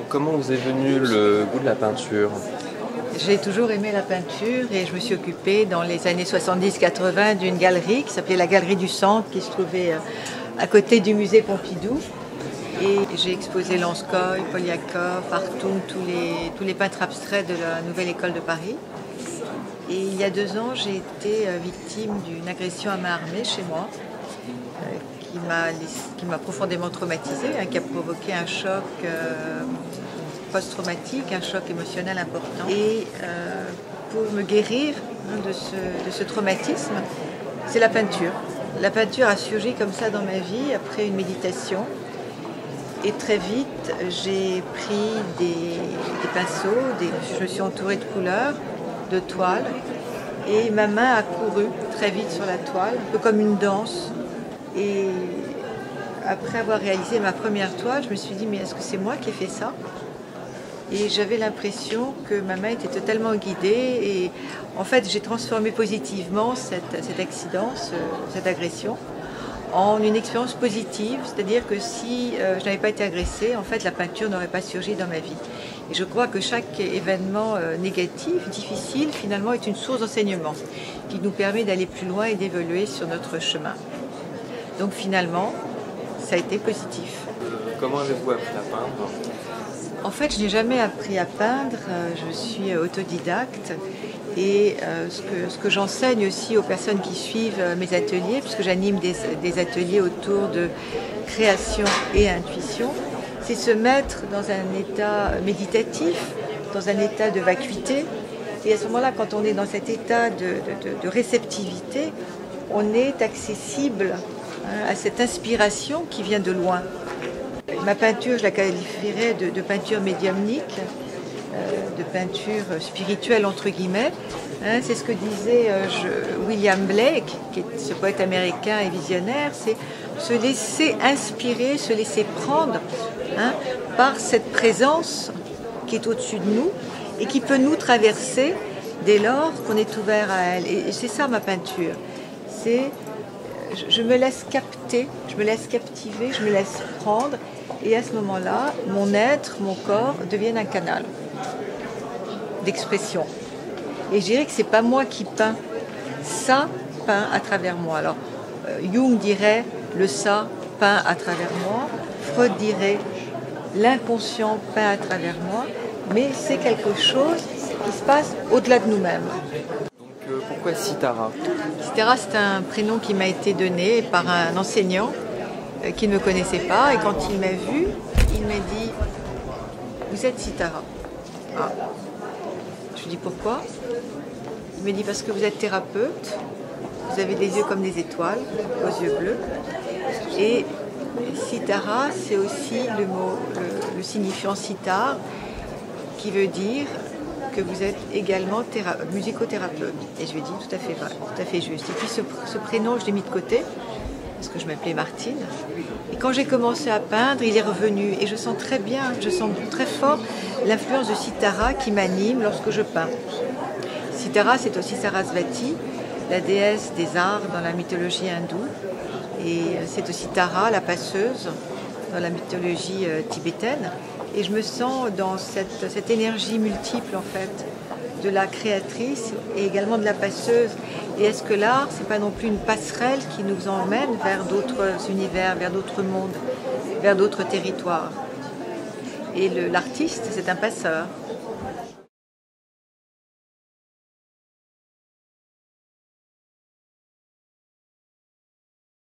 comment vous est venu le goût de la peinture? J'ai toujours aimé la peinture et je me suis occupée dans les années 70-80 d'une galerie qui s'appelait la Galerie du Centre, qui se trouvait à côté du musée Pompidou. Et j'ai exposé Lanskoy, Poliakov, Hartung, tous les peintres abstraits de la Nouvelle École de Paris. Et il y a 2 ans, j'ai été victime d'une agression à main armée chez moi, qui m'a profondément traumatisée, qui a provoqué un choc post-traumatique, un choc émotionnel important. Et pour me guérir de ce traumatisme, c'est la peinture. La peinture a surgi comme ça dans ma vie après une méditation. Et très vite, j'ai pris des pinceaux, je me suis entourée de couleurs, de toiles. Et ma main a couru très vite sur la toile, un peu comme une danse. Et après avoir réalisé ma première toile, je me suis dit, mais est-ce que c'est moi qui ai fait ça? Et j'avais l'impression que ma main était totalement guidée. Et en fait, j'ai transformé positivement cet accident, cette agression, en une expérience positive. C'est-à-dire que si je n'avais pas été agressée, en fait, la peinture n'aurait pas surgi dans ma vie. Et je crois que chaque événement négatif, difficile, finalement, est une source d'enseignement qui nous permet d'aller plus loin et d'évoluer sur notre chemin. Donc finalement, ça a été positif. Comment avez-vous appris à peindre? En fait, je n'ai jamais appris à peindre, je suis autodidacte et ce que j'enseigne aussi aux personnes qui suivent mes ateliers, puisque j'anime des ateliers autour de création et intuition, c'est se mettre dans un état méditatif, dans un état de vacuité. Et à ce moment-là, quand on est dans cet état de réceptivité, on est accessible à cette inspiration qui vient de loin. Ma peinture, je la qualifierais de peinture médiumnique, de peinture spirituelle entre guillemets. C'est ce que disait William Blake, qui est ce poète américain et visionnaire, c'est se laisser inspirer, se laisser prendre par cette présence qui est au-dessus de nous et qui peut nous traverser dès lors qu'on est ouvert à elle. Et c'est ça ma peinture. Je me laisse capter, je me laisse captiver, je me laisse prendre. Et à ce moment-là, mon être, mon corps deviennent un canal d'expression. Et je dirais que ce n'est pas moi qui peins, ça peint à travers moi. Alors, Jung dirait le ça peint à travers moi, Freud dirait l'inconscient peint à travers moi, mais c'est quelque chose qui se passe au-delà de nous-mêmes. Donc pourquoi Sitara? Sitara, c'est un prénom qui m'a été donné par un enseignant qui ne me connaissait pas, et quand il m'a vue, il m'a dit « Vous êtes Sitara ». Ah. Je lui dis « Pourquoi ?» Il me dit « Parce que vous êtes thérapeute, vous avez des yeux comme des étoiles, aux yeux bleus, et Sitara, c'est aussi le mot, le signifiant sitar, qui veut dire que vous êtes également musicothérapeute. » Et je lui ai dit « Tout à fait vrai, tout à fait juste. » Et puis ce prénom, je l'ai mis de côté, parce que je m'appelais Martine. Et quand j'ai commencé à peindre, il est revenu. Et je sens très bien, je sens très fort l'influence de Sitara qui m'anime lorsque je peins. Sitara, c'est aussi Sarasvati, la déesse des arts dans la mythologie hindoue. Et c'est aussi Tara, la passeuse, dans la mythologie tibétaine. Et je me sens dans cette énergie multiple, en fait, de la créatrice et également de la passeuse. Et est-ce que l'art, c'est pas non plus une passerelle qui nous emmène vers d'autres univers, vers d'autres mondes, vers d'autres territoires? Et l'artiste, c'est un passeur.